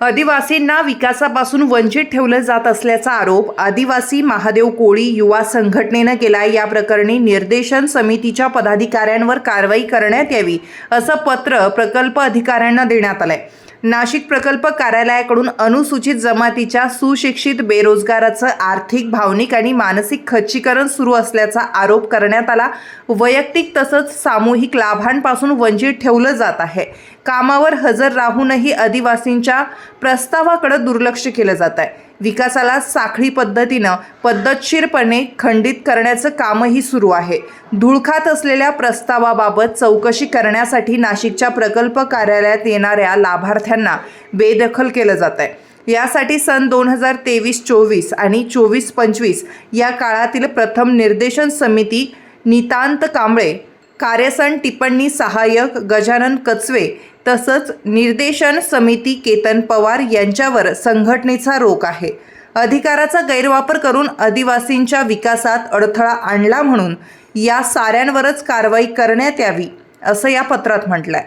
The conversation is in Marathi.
आदिवासींना विकासापासून वंचित ठेवलं जात असल्याचा आरोप आदिवासी महादेव कोळी युवा संघटनेनं केला। या प्रकरणी निर्देशन समितीच्या पदाधिकाऱ्यांवर कारवाई करण्यात यावी असं पत्र प्रकल्प अधिकाऱ्यांना देण्यात आलंय। नाशिक प्रकल्प कार्यालयाकडून अनुसूचित जमातीच्या सुशिक्षित बेरोजगाराचं आर्थिक, भावनिक आणि मानसिक खच्चीकरण सुरू असल्याचा आरोप करण्यात आला। वैयक्तिक तसंच सामूहिक लाभांपासून वंचित ठेवलं जात आहे। कामावर हजर राहूनही आदिवासींच्या प्रस्तावाकडे दुर्लक्ष केलं जात आहे। विकासाला साखळी पद्धतीनं पद्धतशीरपणे खंडित करण्याचं कामही सुरू आहे। धूळ खात असलेल्या प्रस्तावाबाबत चौकशी करण्यासाठी नाशिकच्या प्रकल्प कार्यालयात येणाऱ्या लाभार्थ्यांना बेदखल केलं जात आहे। यासाठी सन 2023-24 आणि 24-25 या काळातील प्रथम निर्देशन समिती नितांत कांबळे, कार्यसन टिप्पणी सहाय्यक गजानन कचवे तसंच निर्देशन समिती केतन पवार यांच्यावर संघटनेचा रोख आहे। अधिकाराचा गैरवापर करून आदिवासींच्या विकासात अडथळा आणला म्हणून या साऱ्यांवरच कारवाई करण्यात यावी असं या पत्रात म्हटलंय।